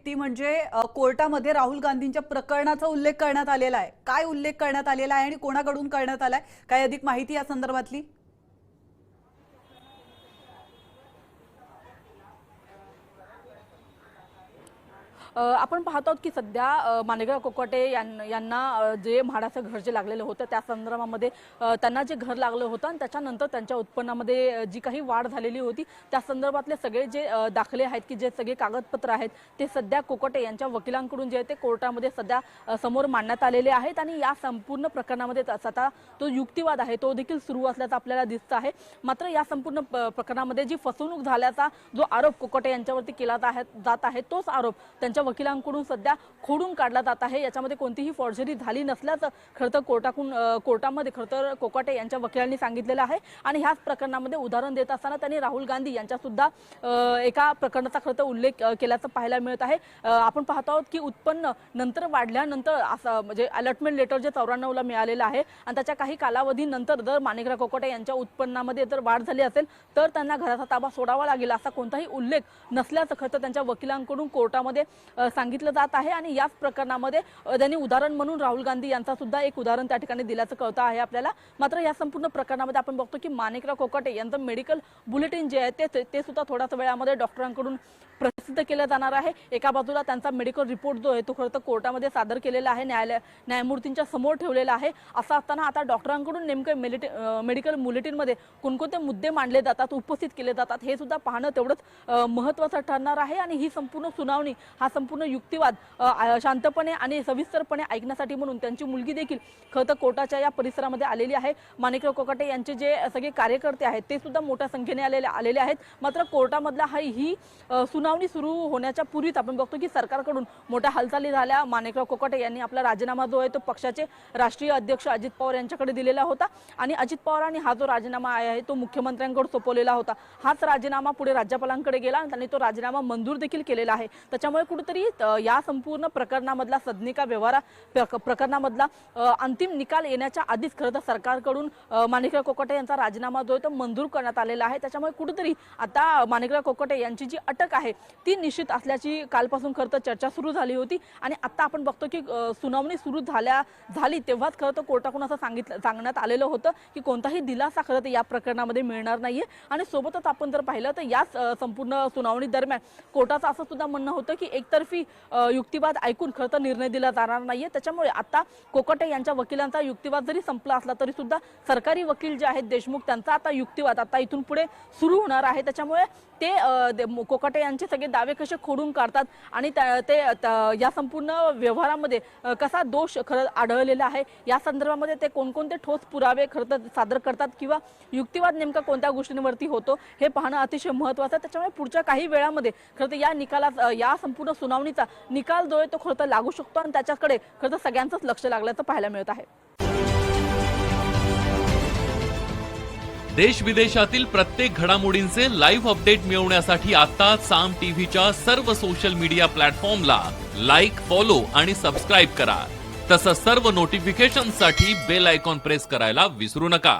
ती म्हणजे कोर्टामध्ये राहुल गांधींच्या प्रकरणाचा उल्लेख करण्यात आलेला आहे। काय उल्लेख करण्यात आलेला आहे आणि कोणाकडून करण्यात आलाय, काय अधिक माहिती या संदर्भातली? आपण पाहतो की सध्या माणिकराव कोकाटे यांना जे म्हाडाचं घर जे लागलेलं होतं त्या संदर्भामध्ये त्यांना जे घर लागलं होतं आणि त्याच्यानंतर त्यांच्या उत्पन्नामध्ये जी काही वाढ झालेली होती त्या संदर्भातले सगळे जे दाखले आहेत की जे सगळे कागदपत्र आहेत ते सध्या कोकाटे यांच्या वकिलांकडून जे ते कोर्टामध्ये सध्या समोर मांडण्यात आलेले आहेत आणि या संपूर्ण प्रकरणामध्ये आता तो युक्तिवाद आहे तो देखील सुरू असल्याचं आपल्याला दिसतं आहे। मात्र या संपूर्ण प्रकरणामध्ये जी फसवणूक झाल्याचा जो आरोप कोकाटे यांच्यावरती केला जात आहे तोच आरोप त्यांच्या वकिलांकडून सध्या खोडून काढला जात आहे। याच्यामध्ये कोणतीही फॉर्जरी झाली नसल्याचं खरं तर कोर्टामध्ये खरं तर कोकाटे यांच्या वकिलांनी सांगितलेलं आहे आणि ह्याच प्रकरणामध्ये उदाहरण देत असताना त्यांनी राहुल गांधी यांच्या सुद्धा एका प्रकरणाचा खरं तर उल्लेख केल्याचं पाहायला मिळत आहे। आपण पाहतो आहोत की उत्पन्न नंतर वाढल्यानंतर असं म्हणजे अलॉटमेंट लेटर जे 94 ला मिळालेलं आहे आणि त्याच्या काही कालावधीनंतर जर माणिकराव कोकाटे यांच्या उत्पन्नामध्ये जर वाढ झाली असेल तर त्यांना घराचा ताबा सोडावा लागेल असा कोणताही उल्लेख नसल्याचं खरं तर त्यांच्या वकिलांकडून कोर्टामध्ये सांगितलं जात आहे आणि याच प्रकरणामध्ये त्यांनी उदाहरण म्हणून राहुल गांधी यांचा सुद्धा एक उदाहरण त्या ठिकाणी दिल्याचं कळतं आहे आपल्याला। मात्र या संपूर्ण प्रकरणामध्ये आपण बघतो की माणिकराव कोकाटे यांचं मेडिकल बुलेटिन जे आहे ते सुद्धा थोड्याच वेळामध्ये डॉक्टरांकडून प्रसिद्ध केलं जाणार आहे। एका बाजूला त्यांचा मेडिकल रिपोर्ट जो आहे तो खरं तर कोर्टामध्ये सादर केलेला आहे, न्यायमूर्तींच्या समोर ठेवलेला आहे। असं असताना आता डॉक्टरांकडून नेमके मेडिकल बुलेटिनमध्ये कोणकोणते मुद्दे मांडले जातात, उपस्थित केले जातात हे सुद्धा पाहणं तेवढंच महत्त्वाचं ठरणार आहे आणि ही संपूर्ण सुनावणी हा संपूर्ण युक्तिवाद शांतपणे आणि सविस्तरपणे ऐकण्यासाठी म्हणून त्यांची मुलगी देखील खरं तर कोर्टाच्या या परिसरामध्ये आलेली आहे। माणिकराव कोकाटे यांचे जे सगळे कार्यकर्ते आहेत ते सुद्धा मोठ्या संख्येने आलेले आहेत। मात्र कोर्टामधला ही सुनावणी सुरू होण्याच्या पूर्वीच आपण बघतो की सरकारकडून मोठ्या हालचाली झाल्या। माणिकराव कोकाटे यांनी आपला राजीनामा जो आहे तो पक्षाचे राष्ट्रीय अध्यक्ष अजित पवार यांच्याकडे दिलेला होता आणि अजित पवारांनी हा जो राजीनामा आहे तो मुख्यमंत्र्यांकडे सोपवलेला होता। हाच राजीनामा पुढे राज्यपालांकडे गेला आणि त्यांनी तो राजीनामा मंजूर देखील केलेला आहे। त्याच्यामुळे कुठेतरी या संपूर्ण प्रकरणामधला सदनिका प्रकरणामधला अंतिम निकाल येण्याच्या आधीच खरं तर सरकारकडून माणिकराव कोकाटे यांचा राजीनामा जो आहे तो मंजूर करण्यात आलेला आहे। त्याच्यामुळे कुठेतरी आता माणिकराव कोकाटे यांची जी अटक आहे ती निश्चित असल्याची कालपासून खरं तर चर्चा सुरू झाली होती आणि आता आपण बघतो की सुनावणी सुरू झाली तेव्हाच खरं तर कोर्टाकडून असं सांगण्यात आलेलं होतं की कोणताही दिलासा खरं तर या प्रकरणामध्ये मिळणार नाहीये आणि सोबतच आपण जर पाहिलं तर याच संपूर्ण सुनावणी दरम्यान कोर्टाचं असं सुद्धा म्हणणं होतं की एकतर्फी युक्तिवाद ऐकून खरं तर निर्णय दिला जाणार नाहीये। त्याच्यामुळे आता कोकाटे यांच्या वकिलांचा युक्तिवाद जरी संपला असला तरी सुद्धा सरकारी वकील जे आहेत देशमुख त्यांचा आता युक्तिवाद आता इथून पुढे सुरू होणार आहे। त्याच्यामुळे ते कोकाटे यांचे सगळे दावे कसे खोडून काढतात आणि ते या संपूर्ण व्यवहारामध्ये कसा दोष खरं आढळलेला आहे या संदर्भामध्ये ते कोणकोणते ठोस पुरावे खरं तर सादर करतात किंवा युक्तिवाद नेमका कोणत्या गोष्टींवरती होतो हे पाहणं अतिशय महत्त्वाचं आहे। त्याच्यामुळे पुढच्या काही वेळामध्ये खरं तर या निकालात या संपूर्ण सुनावणीचा निकाल जो आहे तो खरं तर लागू शकतो आणि त्याच्याकडे खरं तर सगळ्यांचंच लक्ष लागल्याचं पाहायला मिळत आहे। देश विदेशातील प्रत्येक घडामोडींचे लाईव्ह अपडेट मिळवण्यासाठी आता साम टीव्हीच्या सर्व सोशल मीडिया प्लॅटफॉर्मला लाईक, फॉलो आणि सबस्क्राईब करा। तसंच सर्व नोटिफिकेशनसाठी बेल आयकॉन प्रेस करायला विसरू नका।